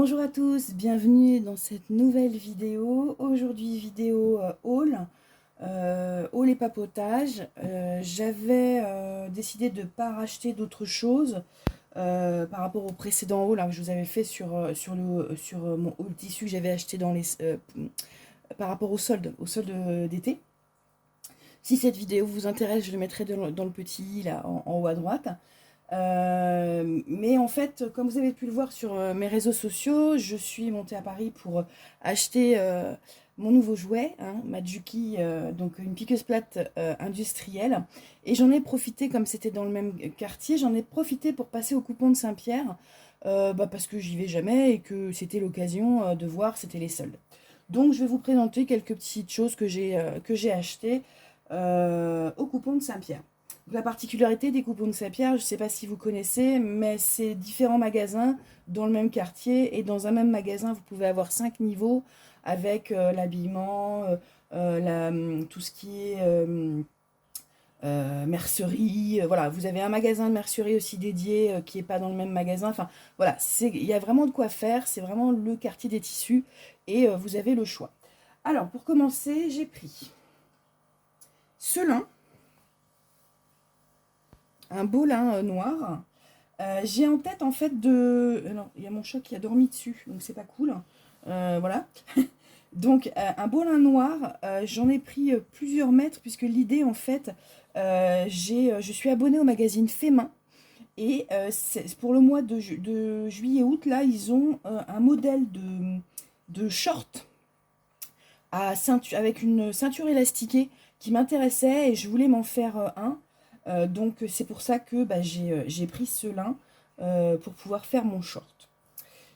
Bonjour à tous, bienvenue dans cette nouvelle vidéo. Aujourd'hui vidéo haul et papotage. J'avais décidé de ne pas racheter d'autres choses par rapport au précédent haul que je vous avais fait sur mon haul tissu que j'avais acheté par rapport au solde d'été. Si cette vidéo vous intéresse, je le mettrai dans le petit i là en haut à droite. Mais en fait, comme vous avez pu le voir sur mes réseaux sociaux, je suis montée à Paris pour acheter mon nouveau jouet, hein, ma Juki, donc une piqueuse plate industrielle. Et j'en ai profité, comme c'était dans le même quartier, j'en ai profité pour passer au coupon de Saint-Pierre, parce que j'y vais jamais et que c'était l'occasion de voir, c'était les soldes. Donc je vais vous présenter quelques petites choses que j'ai achetées au coupon de Saint-Pierre. La particularité des coupons de Saint-Pierre, je ne sais pas si vous connaissez, mais c'est différents magasins dans le même quartier. Et dans un même magasin, vous pouvez avoir 5 niveaux avec l'habillement, tout ce qui est mercerie. Voilà, vous avez un magasin de mercerie aussi dédié qui n'est pas dans le même magasin. Enfin, voilà, il y a vraiment de quoi faire. C'est vraiment le quartier des tissus et vous avez le choix. Alors, pour commencer, j'ai pris ce lin, un beau lin noir. J'ai en tête en fait de... Alors, il y a mon chat qui a dormi dessus, donc c'est pas cool. Voilà. Donc un beau lin noir, j'en ai pris plusieurs mètres puisque l'idée en fait, je suis abonnée au magazine Fait Main et pour le mois de juillet-août, là, ils ont un modèle de short avec une ceinture élastiquée qui m'intéressait et je voulais m'en faire un. Donc c'est pour ça que j'ai pris ce lin pour pouvoir faire mon short.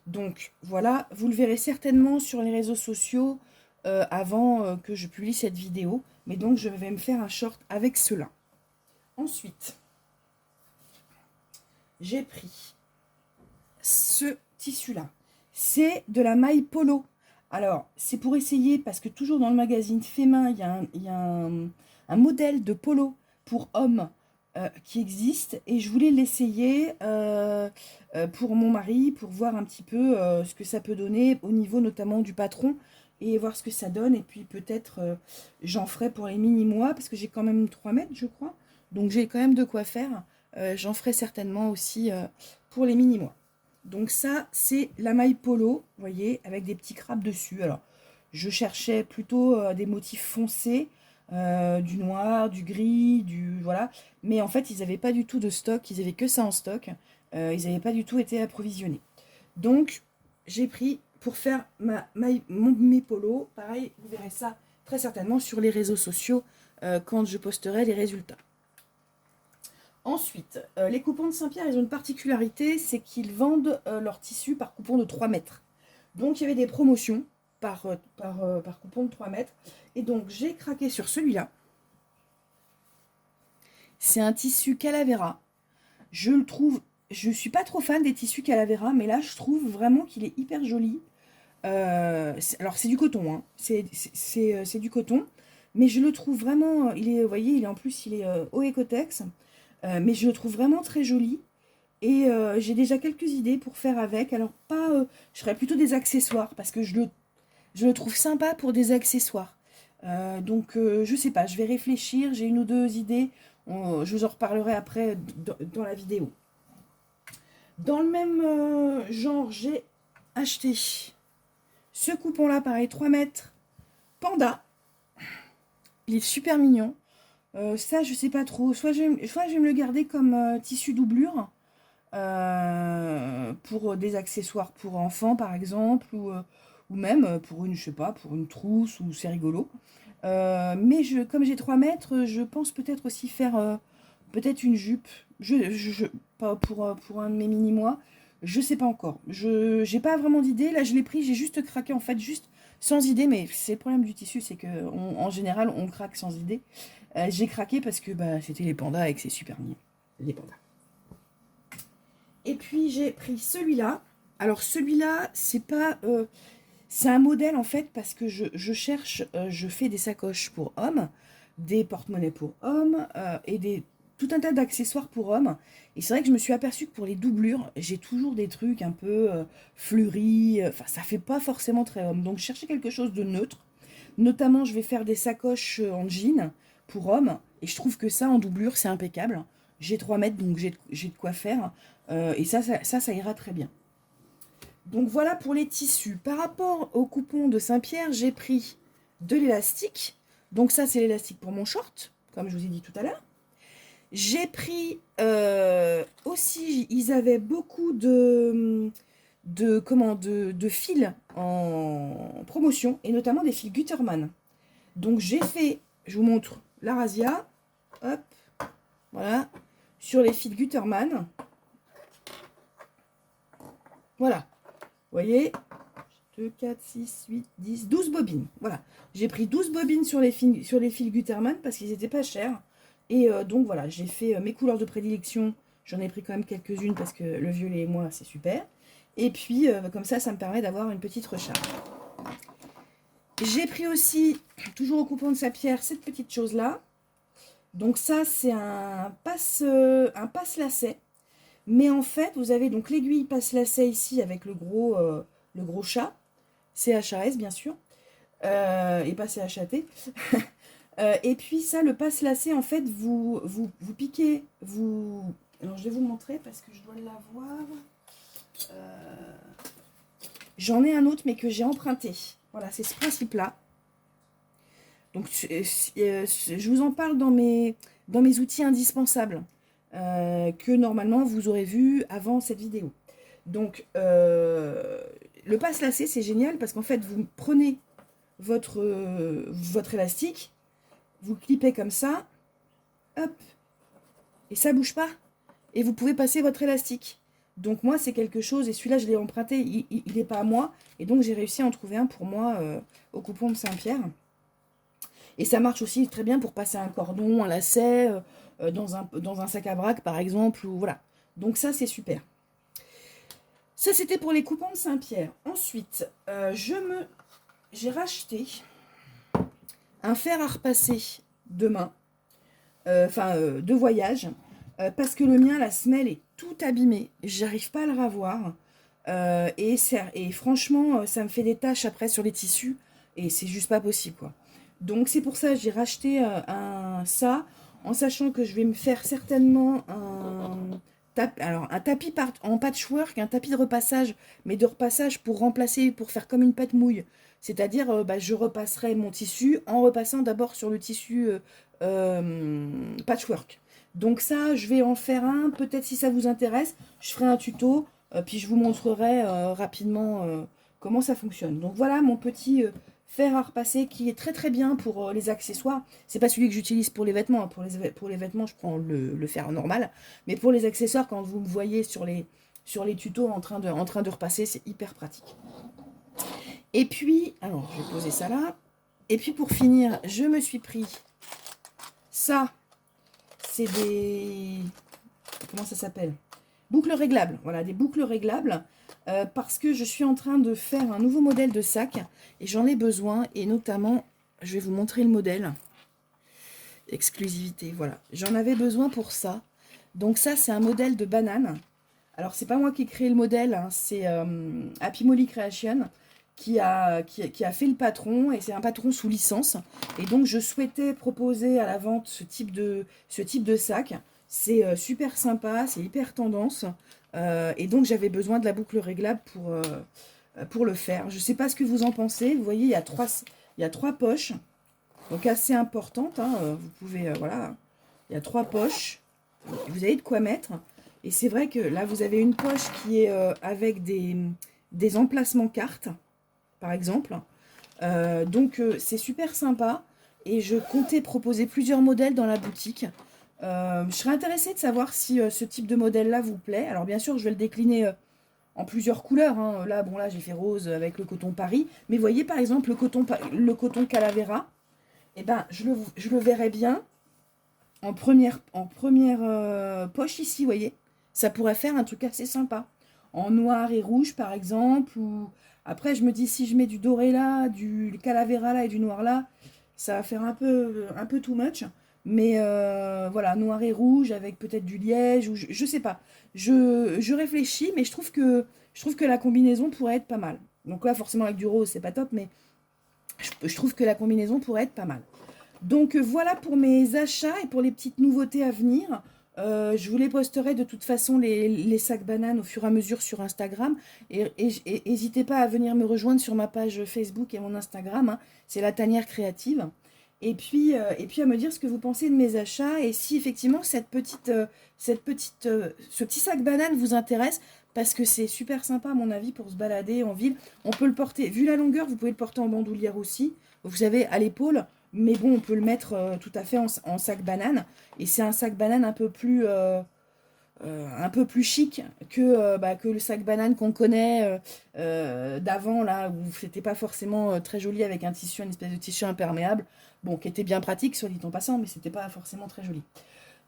Donc voilà, vous le verrez certainement sur les réseaux sociaux avant que je publie cette vidéo. Mais donc je vais me faire un short avec ce lin. Ensuite, j'ai pris ce tissu-là. C'est de la maille polo. Alors, c'est pour essayer, parce que toujours dans le magazine Fait Main, il y a un modèle de polo pour hommes qui existe. Et je voulais l'essayer pour mon mari, pour voir un petit peu ce que ça peut donner au niveau notamment du patron. Et voir ce que ça donne. Et puis peut-être j'en ferai pour les mini-mois, parce que j'ai quand même 3 mètres, je crois. Donc j'ai quand même de quoi faire. J'en ferai certainement aussi pour les mini-mois. Donc ça, c'est la maille polo, vous voyez, avec des petits crabes dessus. Alors, je cherchais plutôt des motifs foncés, du noir, du gris, voilà. Mais en fait, ils n'avaient pas du tout de stock, ils avaient que ça en stock. Ils n'avaient pas du tout été approvisionnés. Donc, j'ai pris pour faire mes polos. Pareil, vous verrez ça très certainement sur les réseaux sociaux quand je posterai les résultats. Ensuite, les coupons de Saint-Pierre, ils ont une particularité, c'est qu'ils vendent leur tissu par coupon de 3 mètres. Donc il y avait des promotions par coupon de 3 mètres. Et donc j'ai craqué sur celui-là. C'est un tissu Calavera. Je le trouve, je ne suis pas trop fan des tissus Calavera, mais là je trouve vraiment qu'il est hyper joli. Alors c'est du coton, hein. C'est du coton. Mais je le trouve vraiment, vous voyez, en plus il est au Ecotex. Mais je le trouve vraiment très joli. Et j'ai déjà quelques idées pour faire avec. Alors, pas, je ferais plutôt des accessoires parce que je le trouve sympa pour des accessoires. Donc, je sais pas, je vais réfléchir. J'ai une ou deux idées. Je vous en reparlerai après dans la vidéo. Dans le même genre, j'ai acheté ce coupon-là, pareil, 3 mètres, Panda. Il est super mignon. Ça, je sais pas trop. Soit je vais me le garder comme tissu doublure pour des accessoires pour enfants, par exemple, ou même pour une, je sais pas, pour une trousse, ou c'est rigolo. Mais comme j'ai 3 mètres, je pense peut-être aussi faire peut-être une jupe. Pas pour un de mes mini-mois. Je sais pas encore. Je j'ai pas vraiment d'idée. Là, je l'ai pris, j'ai juste craqué en fait, juste sans idée. Mais c'est le problème du tissu, c'est que en général, on craque sans idée. J'ai craqué parce que c'était les pandas et que c'est super mignon. Les pandas. Et puis j'ai pris celui-là. Alors celui-là, c'est pas... c'est un modèle en fait parce que je cherche, je fais des sacoches pour hommes, des porte-monnaies pour hommes et tout un tas d'accessoires pour hommes. Et c'est vrai que je me suis aperçue que pour les doublures, j'ai toujours des trucs un peu fleuris. Enfin, ça fait pas forcément très homme. Donc, je cherchais quelque chose de neutre. Notamment, je vais faire des sacoches en jean pour hommes. Et je trouve que ça, en doublure, c'est impeccable. J'ai 3 mètres, donc j'ai de quoi faire. Et ça ira très bien. Donc voilà pour les tissus. Par rapport au coupon de Saint-Pierre, j'ai pris de l'élastique. Donc ça, c'est l'élastique pour mon short, comme je vous ai dit tout à l'heure. J'ai pris aussi, ils avaient beaucoup de fils en promotion, et notamment des fils Gutermann. Donc j'ai fait, je vous montre la razzia, hop, voilà, sur les fils Gutermann. Voilà, vous voyez, 2, 4, 6, 8, 10, 12 bobines. Voilà, j'ai pris 12 bobines sur les fils Gutermann parce qu'ils n'étaient pas chers. Et donc voilà, j'ai fait mes couleurs de prédilection. J'en ai pris quand même quelques-unes parce que le violet et moi, c'est super. Et puis, comme ça me permet d'avoir une petite recharge. J'ai pris aussi, toujours au coupon de Saint-Pierre, cette petite chose-là. Donc ça, c'est un passe-lacet. Mais en fait, vous avez donc l'aiguille passe-lacet ici avec le gros chat. CHAS, bien sûr. Et pas CHAT. Et puis ça, le passe-lacet, en fait, vous piquez, Alors, je vais vous montrer parce que je dois l'avoir. J'en ai un autre, mais que j'ai emprunté. Voilà, c'est ce principe-là. Donc, je vous en parle dans mes outils indispensables que normalement vous aurez vu avant cette vidéo. Donc, le passe-lacet, c'est génial parce qu'en fait, vous prenez votre élastique, vous clipez comme ça, hop, et ça bouge pas. Et vous pouvez passer votre élastique. Donc moi, c'est quelque chose, et celui-là, je l'ai emprunté, il n'est pas à moi, et donc j'ai réussi à en trouver un pour moi au coupon de Saint-Pierre. Et ça marche aussi très bien pour passer un cordon, un lacet, dans un sac à braque, par exemple, ou voilà. Donc ça, c'est super. Ça, c'était pour les coupons de Saint-Pierre. Ensuite, j'ai racheté un fer à repasser de main, de voyage, parce que le mien, la semelle est tout abîmée. J'arrive pas à le ravoir. Et franchement, ça me fait des taches après sur les tissus. Et c'est juste pas possible, quoi. Donc c'est pour ça que j'ai racheté ça, en sachant que je vais me faire certainement un tapis en patchwork, un tapis de repassage, mais de repassage pour remplacer, pour faire comme une pâte mouille. C'est-à-dire, je repasserai mon tissu en repassant d'abord sur le tissu patchwork. Donc ça, je vais en faire un, peut-être si ça vous intéresse, je ferai un tuto, puis je vous montrerai rapidement comment ça fonctionne. Donc voilà mon petit fer à repasser qui est très très bien pour les accessoires. C'est pas celui que j'utilise pour les vêtements. Pour les vêtements, je prends le fer normal. Mais pour les accessoires, quand vous me voyez sur les tutos en train de repasser, c'est hyper pratique. Et puis, alors je vais poser ça là. Et puis pour finir, je me suis pris ça. C'est des... Comment ça s'appelle? Boucles réglables. Voilà, des boucles réglables. Parce que je suis en train de faire un nouveau modèle de sac. Et j'en ai besoin. Et notamment, je vais vous montrer le modèle. Exclusivité, voilà. J'en avais besoin pour ça. Donc ça, c'est un modèle de banane. Alors, c'est pas moi qui ai créé le modèle. Hein, c'est Happy Molly Creation qui a fait le patron. Et c'est un patron sous licence. Et donc, je souhaitais proposer à la vente ce type de sac. C'est super sympa, c'est hyper tendance. Et donc, j'avais besoin de la boucle réglable pour le faire. Je ne sais pas ce que vous en pensez. Vous voyez, il y a trois poches. Donc, assez importantes. Hein. Vous pouvez, voilà. Il y a 3 poches. Vous avez de quoi mettre. Et c'est vrai que là, vous avez une poche qui est avec des emplacements cartes, par exemple. Donc, c'est super sympa. Et je comptais proposer plusieurs modèles dans la boutique. Je serais intéressée de savoir si ce type de modèle-là vous plaît. Alors bien sûr, je vais le décliner en plusieurs couleurs. Hein. Là, bon, là, j'ai fait rose avec le coton Paris. Mais voyez, par exemple, le coton Calavera. Eh ben, je le verrais bien en première poche ici, vous voyez. Ça pourrait faire un truc assez sympa. En noir et rouge, par exemple. Ou... Après, je me dis, si je mets du doré là, du Calavera là et du noir là, ça va faire un peu too much. mais voilà, noir et rouge avec peut-être du liège, ou je sais pas. Je réfléchis, mais je trouve que la combinaison pourrait être pas mal. Donc là, forcément, avec du rose, c'est pas top, mais je trouve que la combinaison pourrait être pas mal. Donc voilà pour mes achats et pour les petites nouveautés à venir. Je vous les posterai de toute façon les sacs bananes au fur et à mesure sur Instagram. Et n'hésitez pas à venir me rejoindre sur ma page Facebook et mon Instagram, hein. C'est la tanière créative. Et puis à me dire ce que vous pensez de mes achats et si effectivement ce petit sac banane vous intéresse, parce que c'est super sympa à mon avis pour se balader en ville. On peut le porter, vu la longueur, vous pouvez le porter en bandoulière aussi. Vous savez, à l'épaule. Mais bon, on peut le mettre tout à fait en sac banane. Et c'est un sac banane un peu plus chic que le sac banane qu'on connaît d'avant, là, où c'était pas forcément très joli avec un tissu, une espèce de tissu imperméable. Bon, qui était bien pratique, soit dit en passant, mais c'était pas forcément très joli.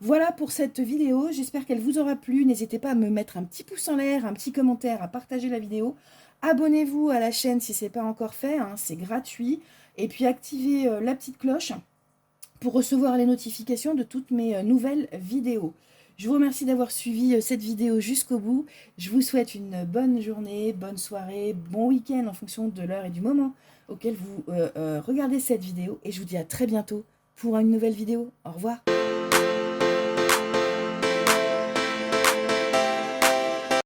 Voilà pour cette vidéo, j'espère qu'elle vous aura plu. N'hésitez pas à me mettre un petit pouce en l'air, un petit commentaire, à partager la vidéo. Abonnez-vous à la chaîne si ce n'est pas encore fait, hein, c'est gratuit. Et puis activez la petite cloche pour recevoir les notifications de toutes mes nouvelles vidéos. Je vous remercie d'avoir suivi cette vidéo jusqu'au bout. Je vous souhaite une bonne journée, bonne soirée, bon week-end en fonction de l'heure et du moment auquel vous regardez cette vidéo. Et je vous dis à très bientôt pour une nouvelle vidéo. Au revoir.